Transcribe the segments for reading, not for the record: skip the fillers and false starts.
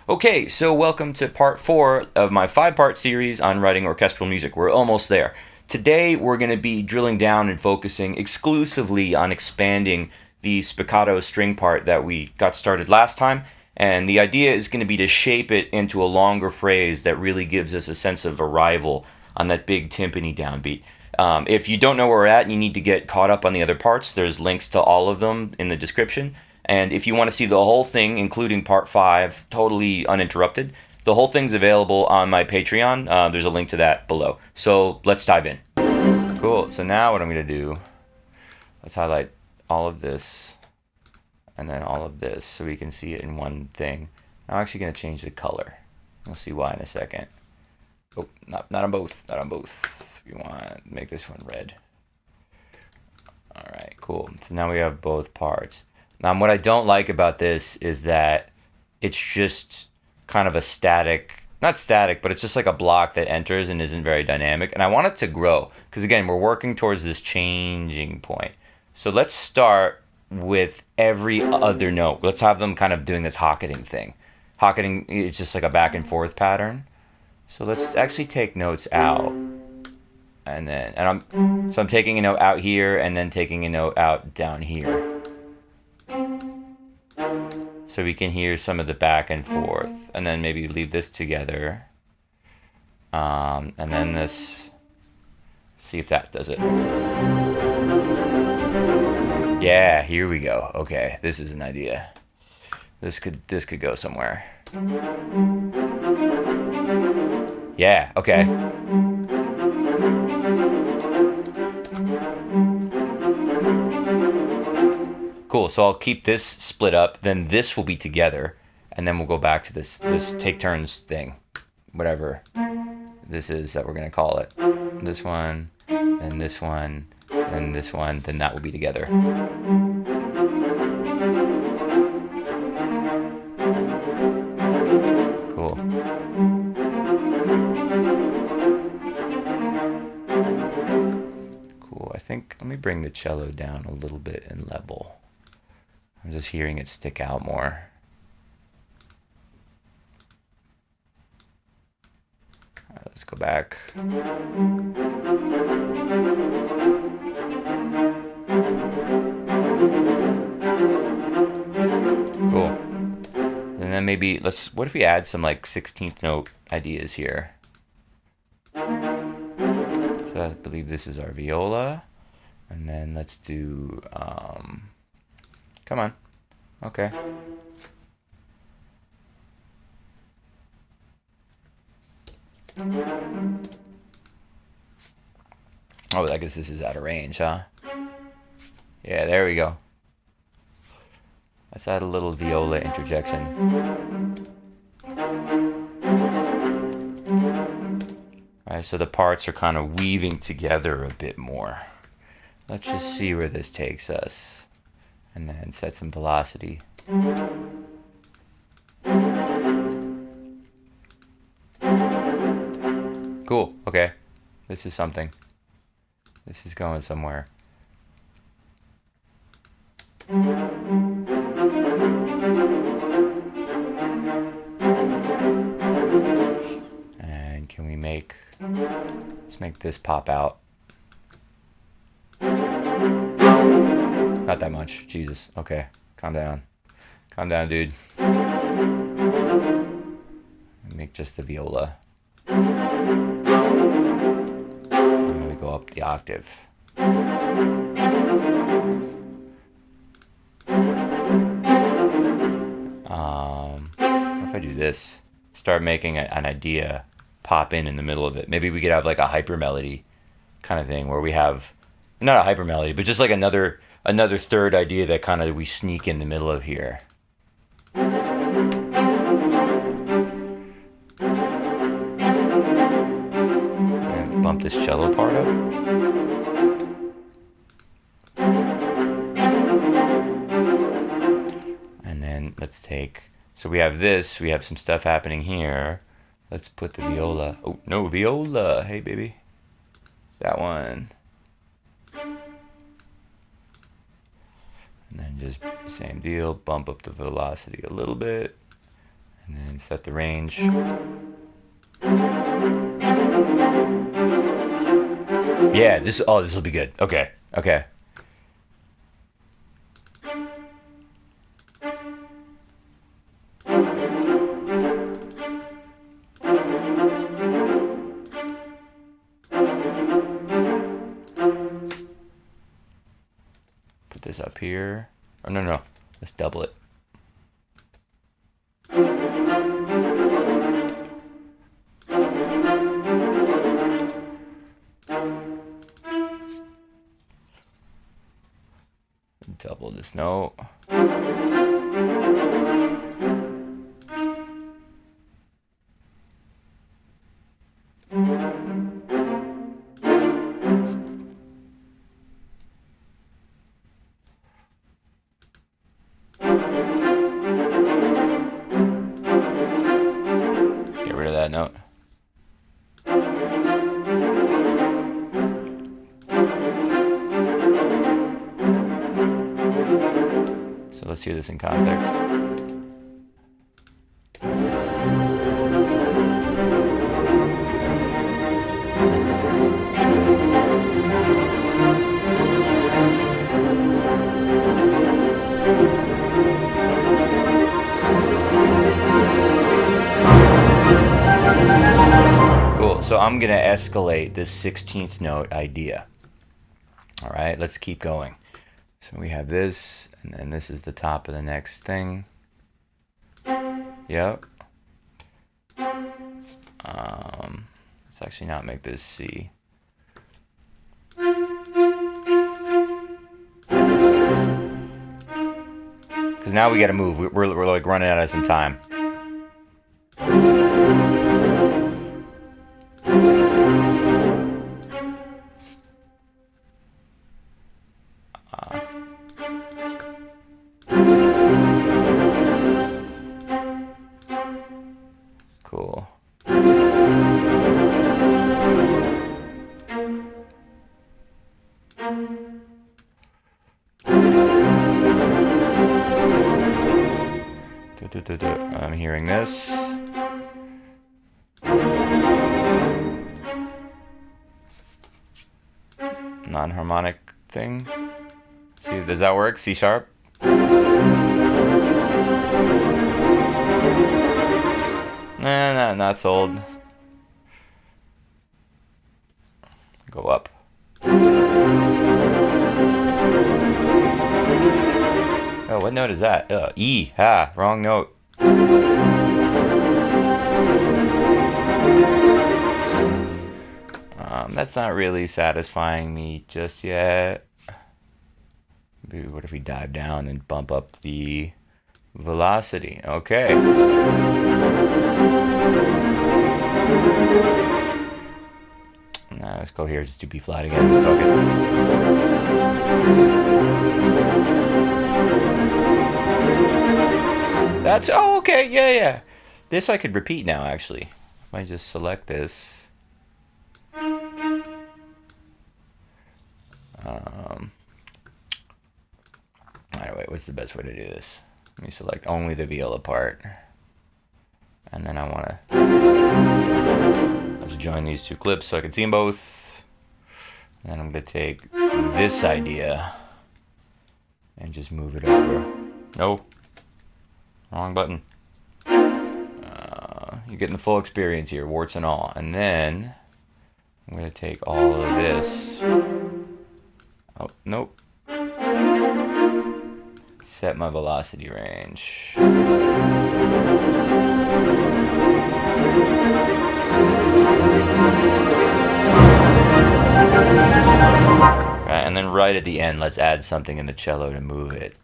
Okay, so welcome to part 4 of my 5-part series on writing orchestral music. We're almost there. Today we're going to be drilling down and focusing exclusively on expanding the spiccato string part that we got started last time. And the idea is going to be to shape it into a longer phrase that really gives us a sense of arrival on that big timpani downbeat. If you don't know where we're at and you need to get caught up on the other parts, there's links to all of them in the description. And if you want to see the whole thing, including part 5, totally uninterrupted, the whole thing's available on my Patreon. There's a link to that below. So let's dive in. Cool. So now what I'm going to do, let's highlight all of this and then all of this so we can see it in one thing. I'm actually going to change the color. We'll see why in a second. Oh, not on both. Not on both. We want to make this one red. All right, cool. So now we have both parts. Now, what I don't like about this is that it's just kind of a static, not static, but it's just like a block that enters and isn't very dynamic. And I want it to grow because, again, we're working towards this changing point. So let's start with every other note. Let's have them kind of doing this hocketing thing. Hocketing is just like a back and forth pattern. So let's actually take notes out. And then, I'm taking a note out here and then taking a note out down here. So we can hear some of the back and forth, and then maybe leave this together, and then this. See if that does it. Yeah, here we go. Okay, this is an idea. This could go somewhere. Yeah. Okay. Cool, so I'll keep this split up, then this will be together, and then we'll go back to this take turns thing, whatever this is that we're going to call it. This one, and this one, and this one, then that will be together. Cool. Cool, I think, let me bring the cello down a little bit in level. I'm just hearing it stick out more. All right, let's go back. Cool. And then maybe what if we add some like 16th note ideas here? So I believe this is our viola. And then let's do come on. Okay. Oh, I guess this is out of range, huh? Yeah, there we go. Let's add a little viola interjection. Alright, so the parts are kind of weaving together a bit more. Let's just see where this takes us. And then set some velocity. Cool, okay. This is something. This is going somewhere. And can we let's make this pop out. Not that much. Jesus. Okay. Calm down. Calm down, dude. Make just the viola. I'm going to go up the octave. What if I do this? Start making an idea pop in the middle of it. Maybe we could have like a hyper melody kind of thing where we have, not a hyper melody, but just like another third idea that kind of we sneak in the middle of here. And bump this cello part up. And then let's so we have this, we have some stuff happening here. Let's put the viola. Oh, no, viola. Hey, baby. That one. And then just same deal, bump up the velocity a little bit. And then set the range. Yeah, this will be good. Okay. Okay. Put this up here. Oh, no. Let's double it. Double this note. Get rid of that note. So let's hear this in context. Cool, so I'm gonna escalate this 16th note idea. All right, let's keep going. So we have this, and then this is the top of the next thing. Yep. Let's actually not make this C. Because now we gotta move. We're like running out of some time. Cool. I'm hearing this. Non-harmonic thing. See, does that work? C sharp? Nah, not sold. Go up. Oh, what note is that? E. Wrong note. That's not really satisfying me just yet. Maybe what if we dive down and bump up the velocity? Okay. Nah, let's go here. Just do B flat again. Fuck it. That's okay. Yeah. This I could repeat now. Actually, if I just select this. Alright, wait, what's the best way to do this? Let me select only the viola part. And then I want to let's join these two clips so I can see them both. And then I'm going to take this idea and just move it over. Nope. Wrong button. You're getting the full experience here, warts and all. And then I'm going to take all of this. Oh, nope. Set my velocity range. Right, and then right at the end, let's add something in the cello to move it.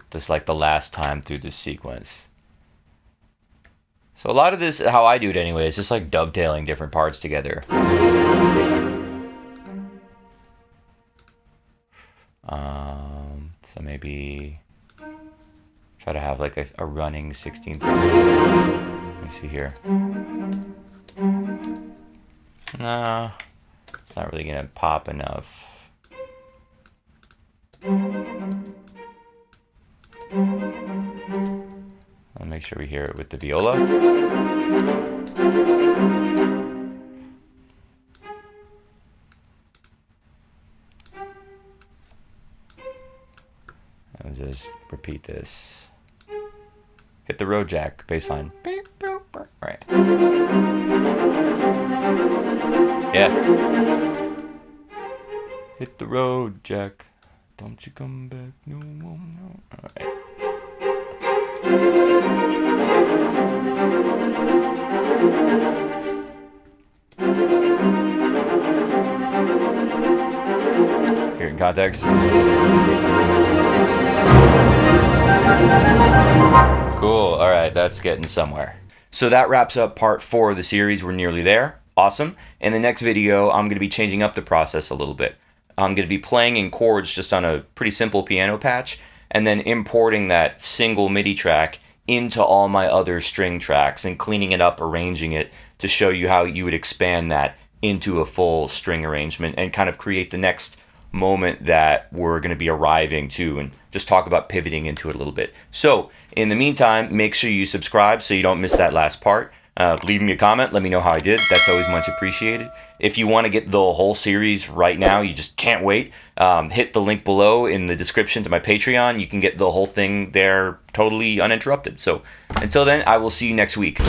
Just like the last time through this sequence. So a lot of this, how I do it anyway, is just like dovetailing different parts together. So maybe try to have like a running 16th. Let me see here. No, it's not really gonna pop enough. Let me make sure we hear it with the viola. I'll just repeat this. Hit the road jack, bass line. Right. Yeah. Hit the road jack. Don't you come back no more. No. Alright. Here in context. Cool. All right, that's getting somewhere. So that wraps up part 4 of the series. We're nearly there. Awesome. In the next video, I'm going to be changing up the process a little bit. I'm going to be playing in chords just on a pretty simple piano patch, and then importing that single MIDI track into all my other string tracks and cleaning it up, arranging it to show you how you would expand that into a full string arrangement and kind of create the next moment that we're going to be arriving to, and just talk about pivoting into it a little bit. So in the meantime, make sure you subscribe so you don't miss that last part. Leave me a comment, let me know how I did. That's always much appreciated. If you want to get the whole series right now, you just can't wait, hit the link below in the description to my Patreon. You can get the whole thing there totally uninterrupted. So until then, I will see you next week.